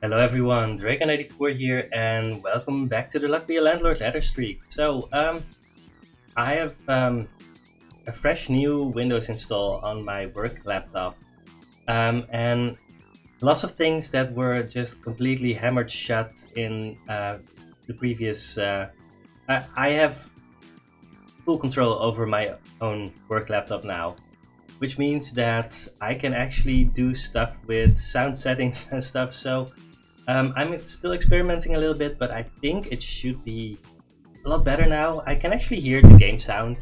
Hello everyone, Dragon84 here, and welcome back to the Luckily a Landlord ladder streak. I have a fresh new Windows install on my work laptop, and lots of things that were just completely hammered shut in the previous. I have full control over my own work laptop now, which means that I can actually do stuff with sound settings and stuff. I'm still experimenting a little bit, but I think it should be a lot better now. I can actually hear the game sound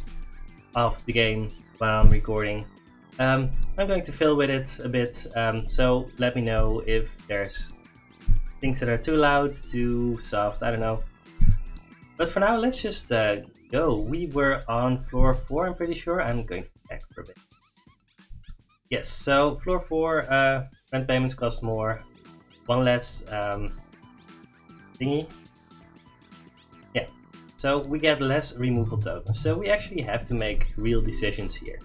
of the game while I'm recording. I'm going to fill with it a bit, so let me know if there's things that are too loud, too soft, I don't know. But for now, let's just go. We were on floor 4, I'm pretty sure. I'm going to check for a bit. Yes, so floor 4, rent payments cost more. One less thingy. Yeah, so we get less removal tokens. So we actually have to make real decisions here.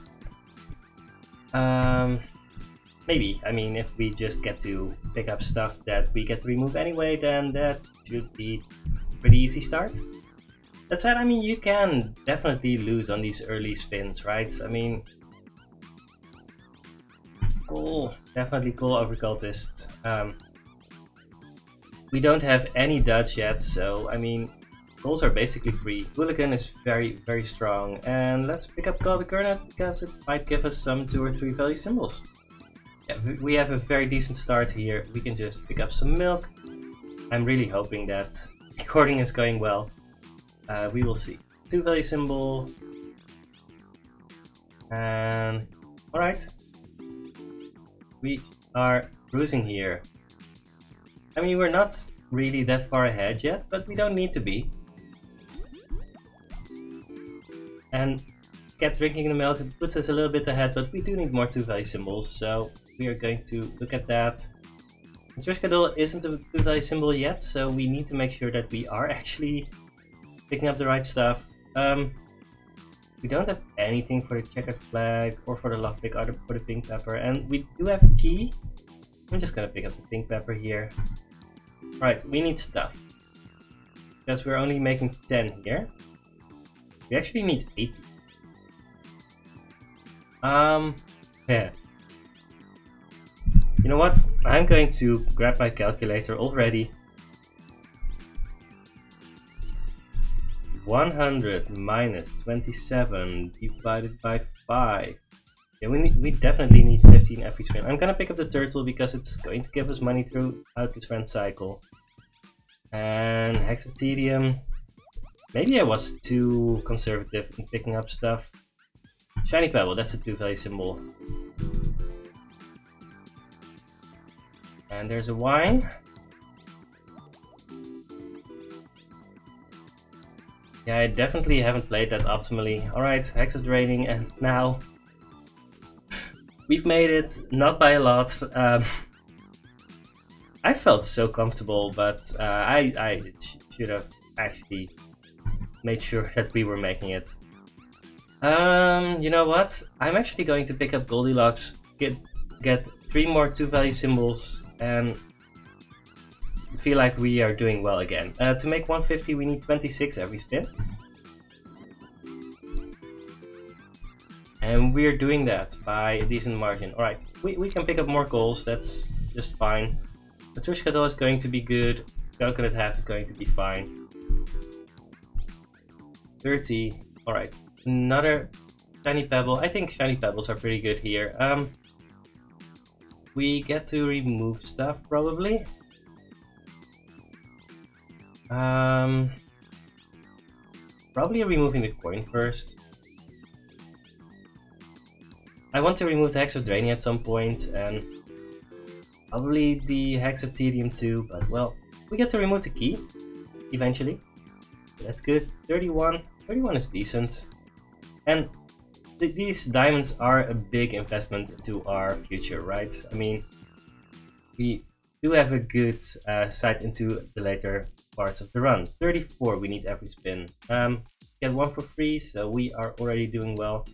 Maybe, I mean, if we just get to pick up stuff that we get to remove anyway, then that should be a pretty easy start. That said, I mean, you can definitely lose on these early spins, right? I mean, cool, definitely cool over cultist. We don't have any dodge yet, so I mean, goals are basically free. Hooligan is very, very strong, and let's pick up Call the Gurnet because it might give us some 2 or 3 value symbols. Yeah, we have a very decent start here. We can just pick up some milk. I'm really hoping that recording is going well. We will see. 2 value symbol, and all right, we are cruising here. I mean, we're not really that far ahead yet, but we don't need to be. And get drinking the milk, it puts us a little bit ahead, but we do need more 2 value symbols, so we are going to look at that. Trishkadol isn't a 2 value symbol yet, so we need to make sure that we are actually picking up the right stuff. We don't have anything for the checkered flag or for the lockpick or for the pink pepper, and we do have a key. I'm just gonna pick up the pink pepper here. Right, we need stuff. Because we're only making 10 here. We actually need 80. Yeah. You know what? I'm going to grab my calculator already. 100 minus 27 divided by 5. Yeah, we definitely need 15 every spin. I'm gonna pick up the turtle because it's going to give us money throughout this rent cycle. And Hexaptedium. Maybe I was too conservative in picking up stuff. Shiny Pebble, that's a 2 value symbol. And there's a wine. Yeah, I definitely haven't played that optimally. Alright, Hexadraining, and now we've made it, not by a lot. I felt so comfortable, but I should have actually made sure that we were making it. You know what? I'm actually going to pick up Goldilocks, get 3 more 2 value symbols, and feel like we are doing well again. To make 150, we need 26 every spin. And we're doing that by a decent margin. Alright, we can pick up more goals, that's just fine. Petrushka is going to be good. Coconut Half is going to be fine. 30. Alright, another Shiny Pebble. I think Shiny Pebbles are pretty good here. We get to remove stuff probably. Probably removing the coin first. I want to remove the Hexadraining at some point, and probably the Hexaptedium too, but well, we get to remove the key eventually. That's good. 31. 31 is decent. And these diamonds are a big investment into our future, right? I mean, we do have a good sight into the later parts of the run. 34 we need every spin. Get 1 for free, so we are already doing well.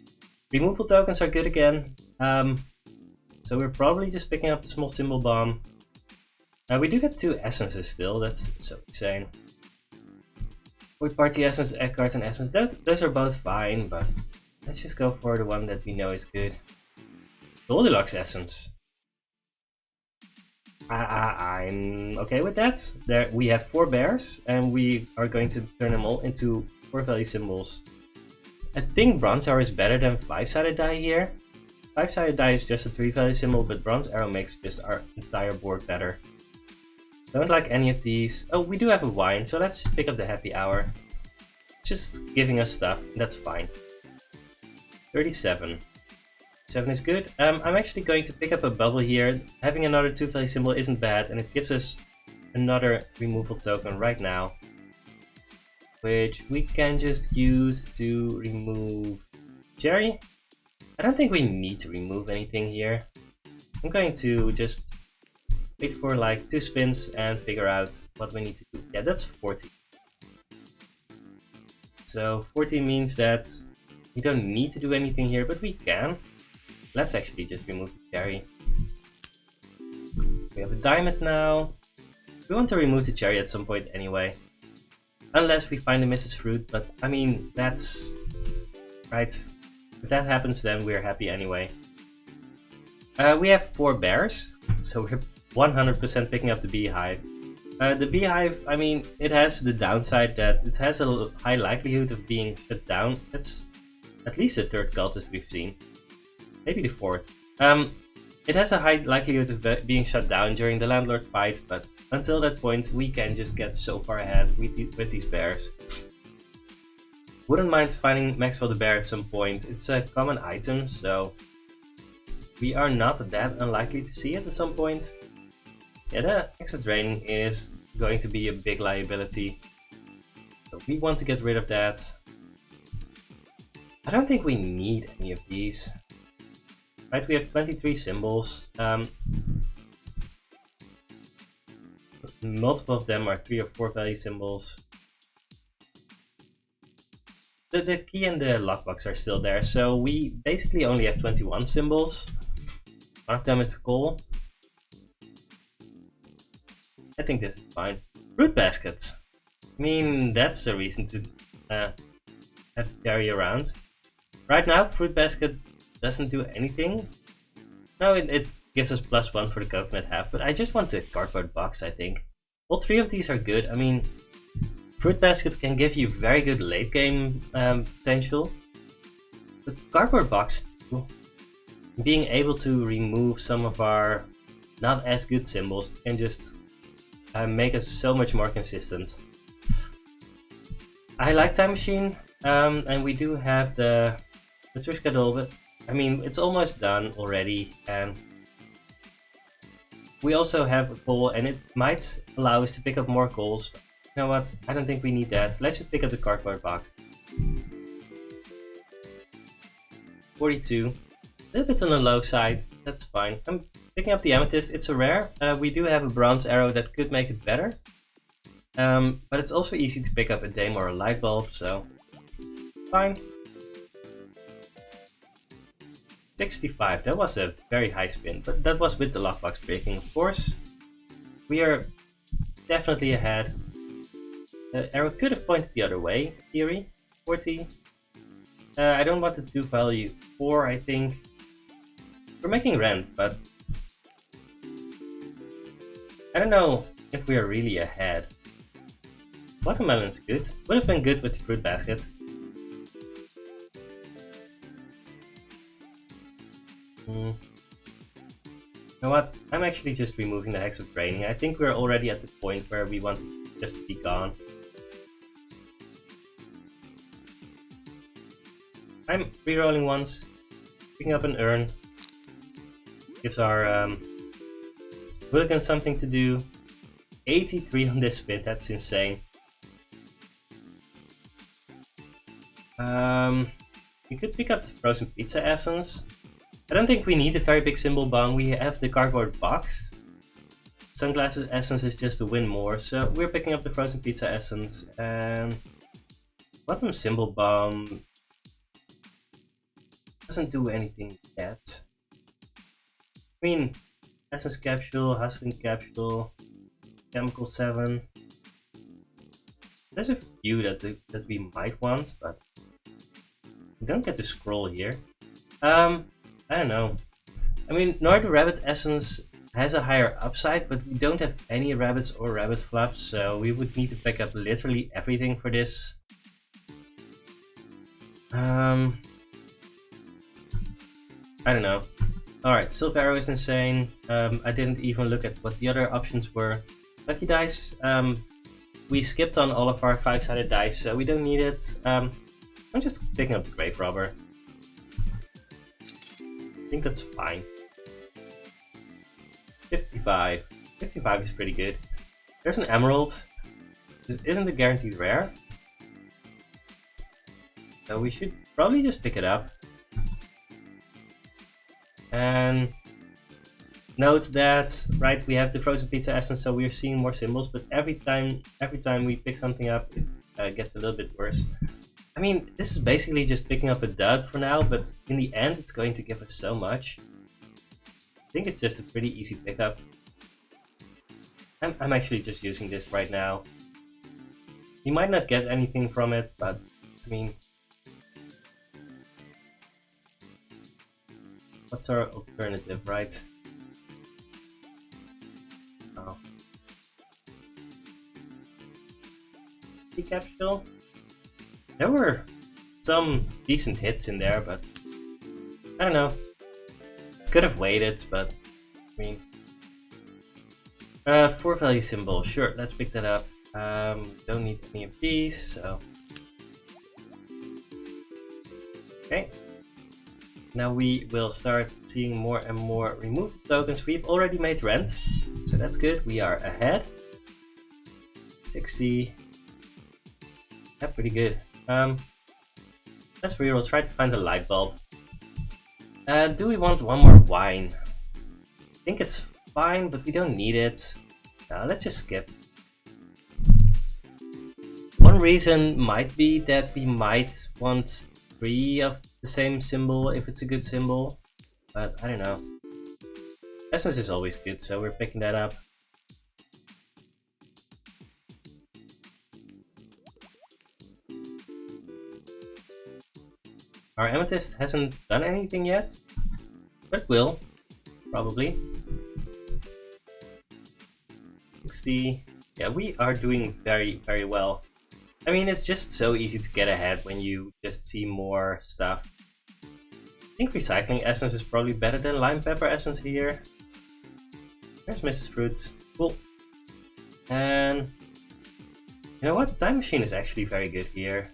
Removal tokens are good again. So we're probably just picking up the small symbol bomb. We do get 2 essences still, that's so insane. Fourth party essence, egg cards, and essence, those are both fine, but let's just go for the one that we know is good. Goldilocks essence. I'm okay with that. There we have 4 bears, and we are going to turn them all into 4 value symbols. I think bronze arrow is better than 5-sided die here. 5-sided die is just a 3 value symbol, but bronze arrow makes just our entire board better. Don't like any of these. Oh, we do have a wine, so let's just pick up the happy hour. Just giving us stuff, that's fine. 37. 7 is good. I'm actually going to pick up a bubble here. Having another 2 value symbol isn't bad, and it gives us another removal token right now, which we can just use to remove Jerry. I don't think we need to remove anything here. I'm going to just wait for like 2 spins and figure out what we need to do. Yeah, that's 40. So 40 means that we don't need to do anything here, but we can. Let's actually just remove the cherry. We have a diamond now. We want to remove the cherry at some point anyway. Unless we find a Mrs. Fruit, but I mean, that's... right. If that happens, then we're happy anyway. We have 4 bears, so we're 100% picking up the beehive. The beehive, I mean, it has the downside that it has a high likelihood of being shut down. It's at least the 3rd cultist we've seen. Maybe the 4th. It has a high likelihood of being shut down during the Landlord fight, but until that point we can just get so far ahead with these bears. Wouldn't mind finding Maxwell the Bear at some point. It's a common item, so we are not that unlikely to see it at some point. Yeah, the extra draining is going to be a big liability, so we want to get rid of that. I don't think we need any of these. Right, we have 23 symbols. Multiple of them are 3 or 4 value symbols. The key and the lockbox are still there, so we basically only have 21 symbols. One of them is the coal. I think this is fine. Fruit basket. I mean, that's a reason to have to carry around. Right now, fruit basket doesn't do anything. No, it gives us +1 for the coconut half, but I just want the cardboard box, I think. All 3 of these are good. I mean, fruit basket can give you very good late game potential. The cardboard box, too, being able to remove some of our not as good symbols can just make us so much more consistent. I like Time Machine, and we do have the Petrushka doll, but I mean, it's almost done already, and we also have a coal, and it might allow us to pick up more coals. But you know what? I don't think we need that. Let's just pick up the cardboard box. 42. A little bit on the low side. That's fine. I'm picking up the amethyst. It's a rare. We do have a bronze arrow that could make it better. But it's also easy to pick up a dame or a light bulb, so fine. 65, that was a very high spin, but that was with the lockbox breaking, of course. We are definitely ahead. The arrow could have pointed the other way, in theory. 40. I don't want the 2 value. 4, I think. We're making rent, but I don't know if we are really ahead. Watermelon's good. Would have been good with the fruit basket. You know what? I'm actually just removing the Hex of Draining. I think we're already at the point where we want it just to be gone. I'm rerolling once, picking up an urn. Gives our Hooligan something to do. 83 on this spin, that's insane. We could pick up the Frozen Pizza Essence. I don't think we need a very big symbol bomb. We have the cardboard box. Sunglasses Essence is just to win more, so we're picking up the Frozen Pizza Essence. And bottom symbol bomb doesn't do anything yet. I mean, Essence Capsule, Hustling Capsule. Chemical 7. There's a few that we might want, but we don't get to scroll here. I don't know. I mean, Northern Rabbit Essence has a higher upside, but we don't have any rabbits or rabbit fluff, so we would need to pick up literally everything for this. I don't know. Alright, Silver Arrow is insane. I didn't even look at what the other options were. Lucky Dice, we skipped on all of our 5-sided dice, so we don't need it. I'm just picking up the Grave Robber. I think that's fine. 55. 55 is pretty good. There's an Emerald. This isn't a guaranteed rare. So we should probably just pick it up. And note that, right, we have the Frozen Pizza Essence, so we're seeing more symbols, but every time we pick something up, it gets a little bit worse. I mean, this is basically just picking up a dud for now, but in the end, it's going to give us so much. I think it's just a pretty easy pickup. I'm actually just using this right now. You might not get anything from it, but I mean, what's our alternative, right? Oh. Key capsule. There were some decent hits in there, but I don't know. Could have waited, but I mean, 4 value symbol. Sure, let's pick that up. Don't need any of these, so okay. Now we will start seeing more and more removal tokens. We've already made rent, so that's good. We are ahead. 60. Yeah, pretty good. Let's reroll. Try to find a light bulb. Do we want one more wine? I think it's fine, but we don't need it. Let's just skip. One reason might be that we might want 3 of the same symbol if it's a good symbol, but I don't know. Essence is always good, so we're picking that up. Our Amethyst hasn't done anything yet, but will, probably. 60. Yeah, we are doing very, very well. I mean, it's just so easy to get ahead when you just see more stuff. I think Recycling Essence is probably better than Lime Pepper Essence here. There's Mrs. Fruits. Cool. And you know what? Time Machine is actually very good here.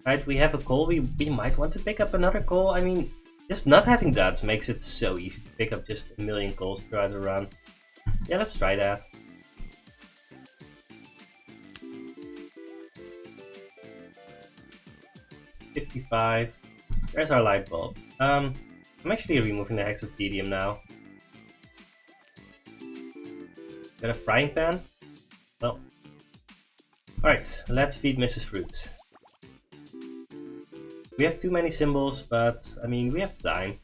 Right, we have a coal. We might want to pick up another coal. I mean, just not having dots makes it so easy to pick up just a million coals throughout the run. Yeah, let's try that. $55. There's our light bulb. I'm actually removing the Hexothedium now. Got a frying pan? Well. Alright, let's feed Mrs. Fruits. We have too many symbols, but I mean, we have time.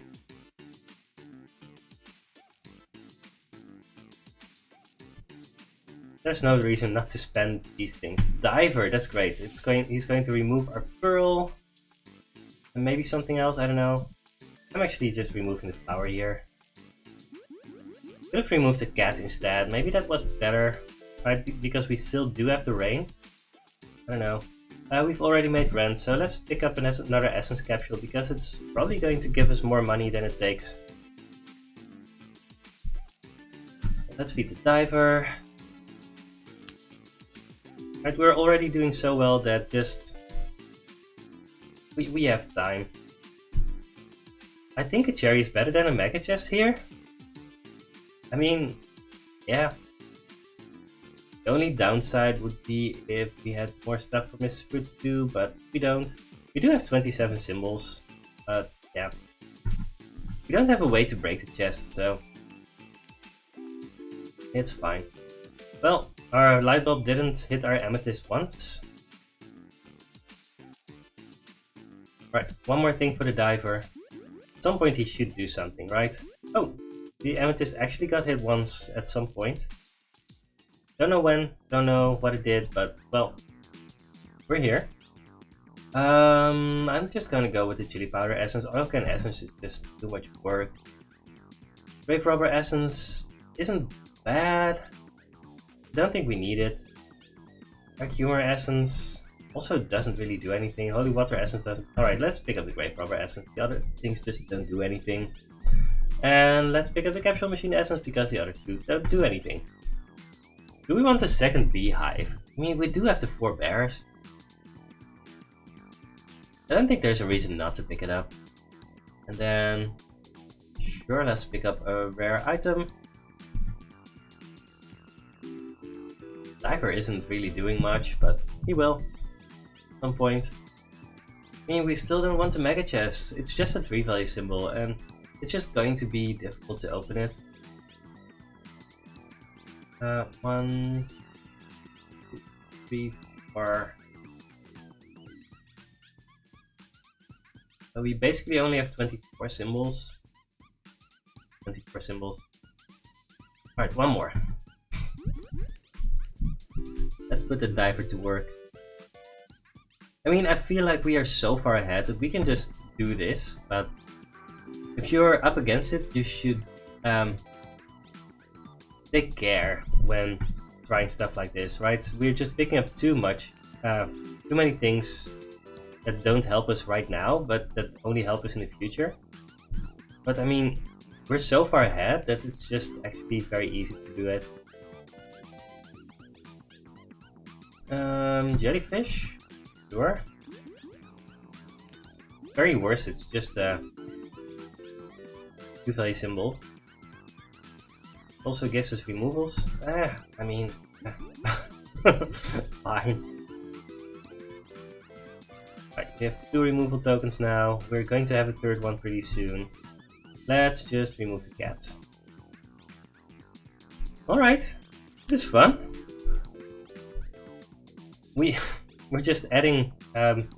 There's no reason not to spend these things. Diver, that's great. He's going to remove our pearl. And maybe something else, I don't know. I'm actually just removing the flower here. Could have removed the cat instead. Maybe that was better, right? Because we still do have the rain. I don't know. We've already made rent, so let's pick up another essence capsule because it's probably going to give us more money than it takes. Let's feed the diver. Right, we're already doing so well that just we have time. I think a cherry is better than a mega chest here. I mean, yeah. The only downside would be if we had more stuff for Mrs. Fruit to do, but we don't. We do have 27 symbols, but yeah. We don't have a way to break the chest, so it's fine. Well, our light bulb didn't hit our amethyst once. Right, one more thing for the diver. At some point he should do something, right? Oh, the amethyst actually got hit once at some point. Don't know when, don't know what it did, but well, we're here. I'm just gonna go with the chili powder essence. Oil can essence is just too much work. Brave rubber essence isn't bad. Don't think we need it. Dark humor essence also doesn't really do anything. Holy water essence doesn't. Alright, let's pick up the grave rubber essence. The other things just don't do anything. And let's pick up the capsule machine essence because the other two don't do anything. Do we want a second beehive? I mean, we do have the 4 bears. I don't think there's a reason not to pick it up. And then, sure, let's pick up a rare item. Diver isn't really doing much, but he will at some point. I mean, we still don't want the mega chest. It's just a 3 value symbol, and it's just going to be difficult to open it. 1, 2, 3, 4. So we basically only have 24 symbols. 24 symbols. Alright, one more. Let's put the diver to work. I mean, I feel like we are so far ahead that we can just do this, but if you're up against it, you should take care when trying stuff like this, right? We're just picking up too many things that don't help us right now, but that only help us in the future. But I mean, we're so far ahead that it's just actually very easy to do it. Jellyfish? Sure. Very worse, it's just a 2 value symbol. Also gives us removals. I mean, fine. Right, we have 2 removal tokens now. We're going to have a 3rd one pretty soon. Let's just remove the cat. Alright, this is fun. We're just adding chemicals.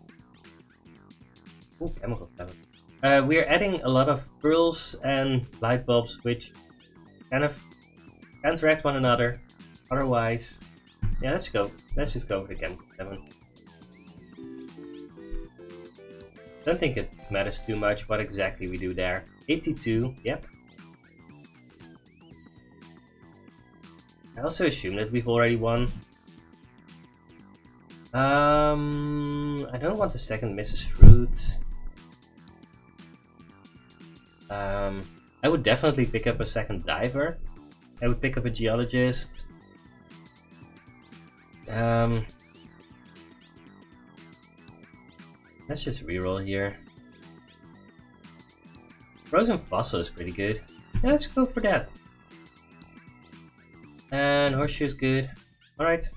We're adding a lot of pearls and light bulbs, which kind of counteract one another. Otherwise, yeah, let's go. Let's just go for the chemical 7. Don't think it matters too much what exactly we do there. 82, yep. I also assume that we've already won. I don't want the second Mrs. Fruit. I would definitely pick up a second diver. I would pick up a geologist. Let's just reroll here. Frozen fossil is pretty good. Yeah, let's go for that. And horseshoe is good. Alright.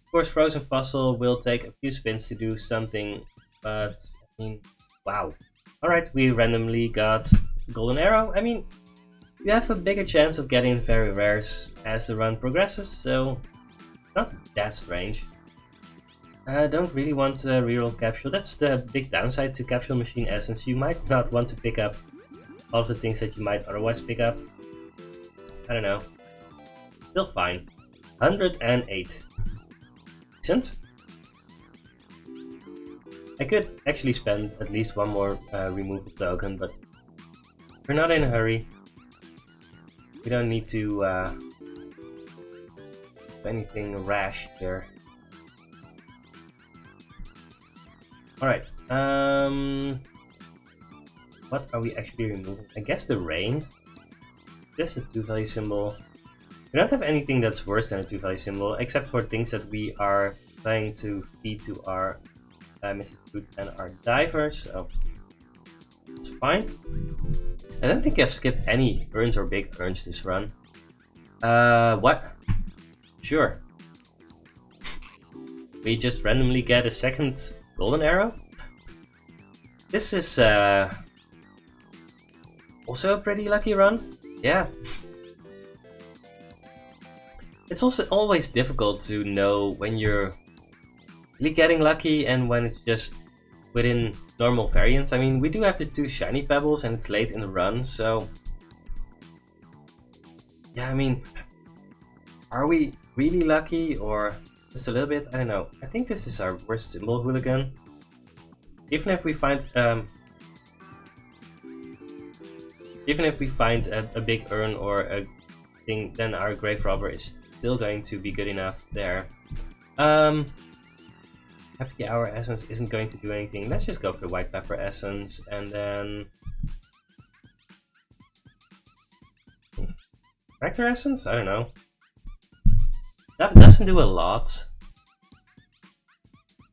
Of course, frozen fossil will take a few spins to do something, but I mean, wow. Alright, we randomly got golden arrow. I mean, you have a bigger chance of getting very rares as the run progresses, so not that strange. I don't really want a reroll capsule. That's the big downside to capsule machine essence. You might not want to pick up all of the things that you might otherwise pick up. I don't know. Still fine. 108. Decent. I could actually spend at least one more removal token, but we're not in a hurry. We don't need to do anything rash here. Alright, what are we actually removing? I guess the rain. Just a 2 value symbol. We don't have anything that's worse than a 2 value symbol, except for things that we are trying to feed to our Mrs. Fruit and our divers, so it's fine. I don't think I've skipped any urns or big urns this run. What? Sure. We just randomly get a second golden arrow. This is also a pretty lucky run. Yeah. It's also always difficult to know when you're really getting lucky and when it's just within normal variance. I mean, we do have the 2 shiny pebbles and it's late in the run, so Yeah, I mean, are we really lucky or just a little bit? I don't know. I think this is our worst symbol, hooligan. Even if we find a big urn or a thing, then our grave robber is still going to be good enough there. Happy hour essence isn't going to do anything. Let's just go for the white pepper essence and then Rector essence? I don't know. That doesn't do a lot.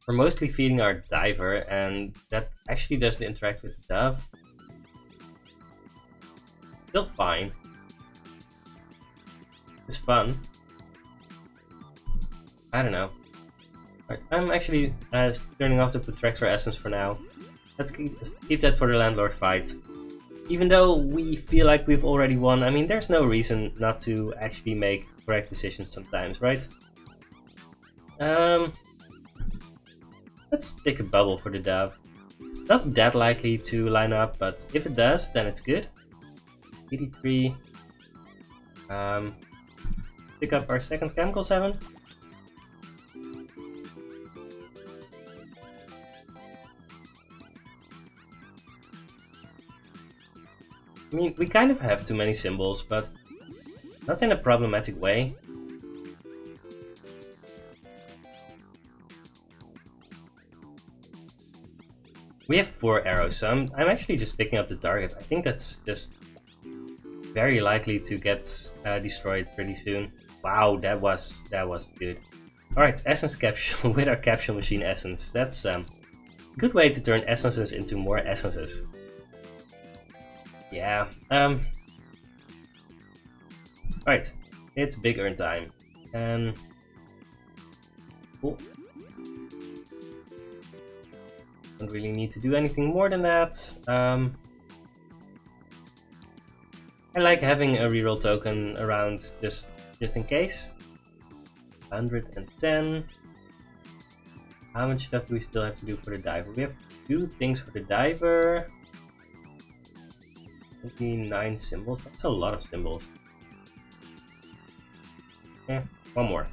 We're mostly feeding our diver, and that actually doesn't interact with the dove. Still fine. It's fun. I don't know. Right, I'm actually turning off the Protractor essence for now. Let's keep that for the Landlord fight. Even though we feel like we've already won, I mean, there's no reason not to actually make correct decisions sometimes, right? Let's take a bubble for the dove. It's not that likely to line up, but if it does, then it's good. 83. Pick up our second chemical 7. I mean, we kind of have too many symbols, but not in a problematic way. We have 4 arrows, so I'm actually just picking up the target. I think that's just very likely to get destroyed pretty soon. Wow, that was good. Alright, essence capsule with our capsule machine essence. That's a good way to turn essences into more essences. Yeah. Alright, it's big earn time. Cool. Don't really need to do anything more than that. I like having a reroll token around just in case. 110. How much stuff do we still have to do for the diver? We have 2 things for the diver. 29 symbols. That's a lot of symbols. Yeah, 1 more.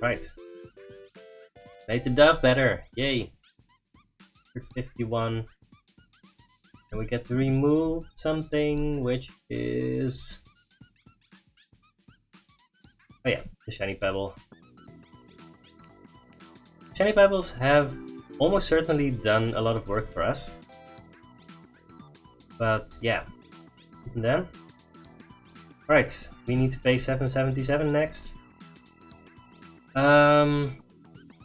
Right. Made the dove better. Yay. 51. And we get to remove something, which is... oh yeah, the shiny pebble. Shiny pebbles have almost certainly done a lot of work for us. But yeah, and then... right, we need to pay 777 next.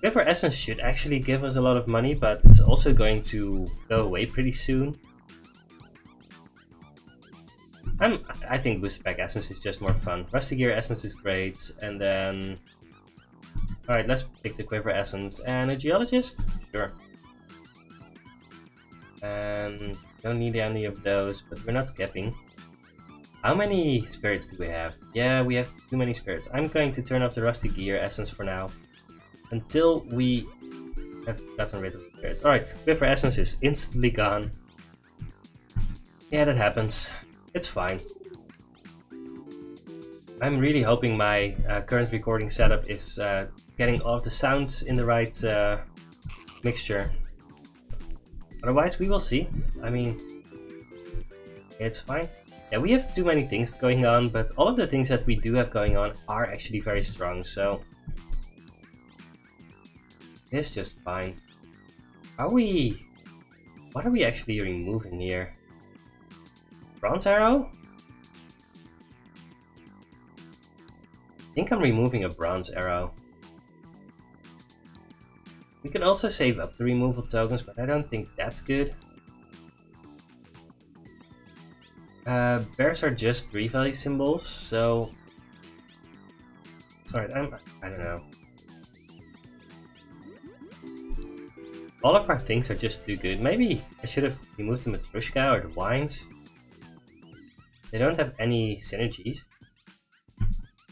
River Essence should actually give us a lot of money, but it's also going to go away pretty soon. I think Booster Pack Essence is just more fun. Rusty Gear Essence is great, and then... alright, let's pick the Quiver Essence and a Geologist? Sure. And don't need any of those, but we're not skipping. How many spirits do we have? Yeah, we have too many spirits. I'm going to turn off the Rusty Gear Essence for now, until we have gotten rid of the spirit. Alright, Quiver Essence is instantly gone. Yeah, that happens. It's fine. I'm really hoping my current recording setup is getting all of the sounds in the right mixture. Otherwise, we will see. I mean, it's fine. Yeah, we have too many things going on, but all of the things that we do have going on are actually very strong, so it's just fine. What are we actually removing here? Bronze arrow? I think I'm removing a bronze arrow. We could also save up the removal tokens, but I don't think that's good. Bears are just 3 value symbols, so... alright, I don't know. All of our things are just too good. Maybe I should have removed the Matrushka or the wines. They don't have any synergies.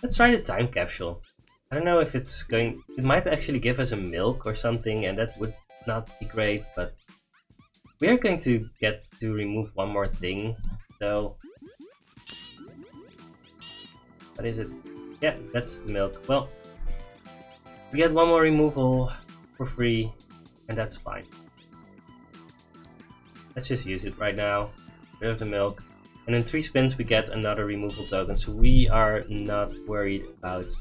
Let's try the time capsule. I don't know if it's going... it might actually give us a milk or something, and that would not be great, but we are going to get to remove one more thing, so What is it? Yeah, that's the milk. Well, we get one more removal for free, and that's fine. Let's just use it right now. Rid of the milk. And in 3 spins we get another removal token, so we are not worried about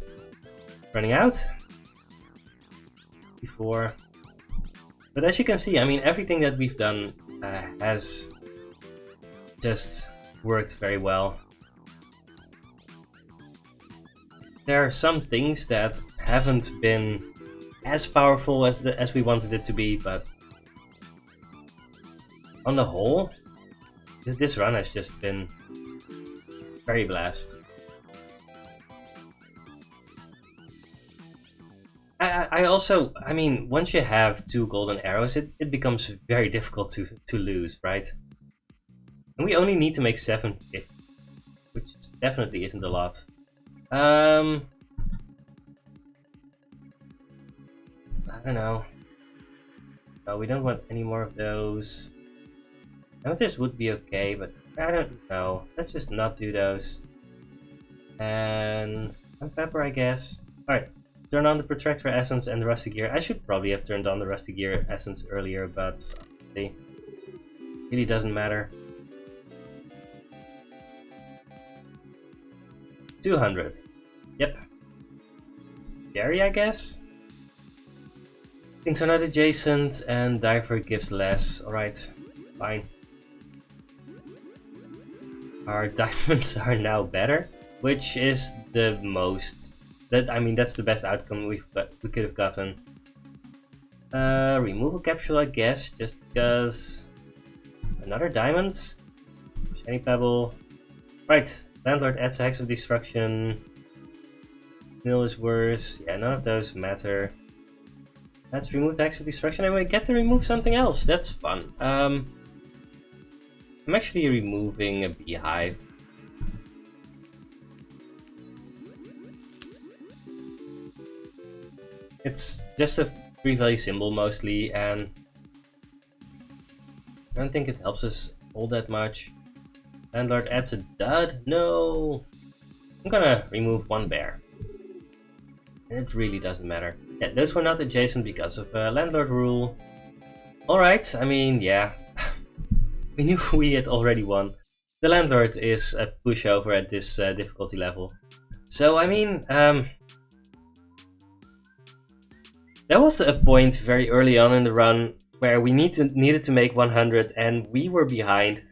running out before. But as you can see, I mean, everything that we've done has just worked very well. There are some things that haven't been as powerful as we wanted it to be, but on the whole, this run has just been very blessed. I also, I mean, once you have 2 golden arrows, it becomes very difficult to lose, right? And we only need to make 750, which definitely isn't a lot. I don't know. No, we don't want any more of those. This would be okay, but I don't know. Let's just not do those. And pepper, I guess. Alright, turn on the Protractor Essence and the Rusty Gear. I should probably have turned on the Rusty Gear Essence earlier, but it really doesn't matter. 200. Yep. Gary, I guess? Things are not adjacent, and Diver gives less. Alright, fine. Our diamonds are now better, which is the most. That's the best outcome we could have gotten. Removal capsule, I guess, just because. Another diamond. Shiny pebble. Right, Landlord adds a Hex of Destruction. Mill is worse. Yeah, none of those matter. Let's remove the Hex of Destruction and we get to remove something else. That's fun. I'm actually removing a beehive. It's just a 3-value symbol mostly, and I don't think it helps us all that much. Landlord adds a dud? No! I'm gonna remove 1 bear. And it really doesn't matter. Yeah, those were not adjacent because of Landlord rule. Alright, I mean, yeah. We knew we had already won. The Landlord is a pushover at this difficulty level. So, I mean, there was a point very early on in the run where we needed to make 100 and we were behind.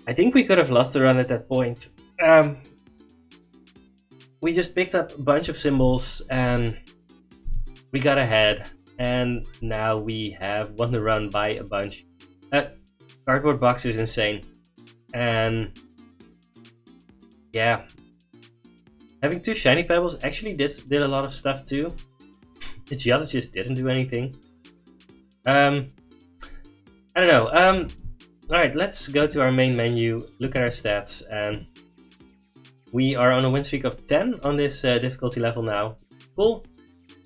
I think we could have lost the run at that point. We just picked up a bunch of symbols and we got ahead. And now we have won the run by a bunch. Cardboard box is insane. And yeah, having 2 shiny pebbles actually did a lot of stuff too. The geologist didn't do anything. I don't know. Alright, let's go to our main menu, look at our stats, and we are on a win streak of 10 on this difficulty level now. Cool.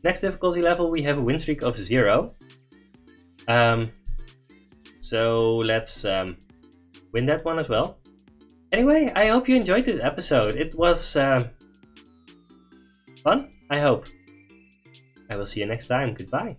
Next difficulty level we have a win streak of 0. So let's win that one as well. Anyway, I hope you enjoyed this episode. It was fun, I hope. I will see you next time. Goodbye.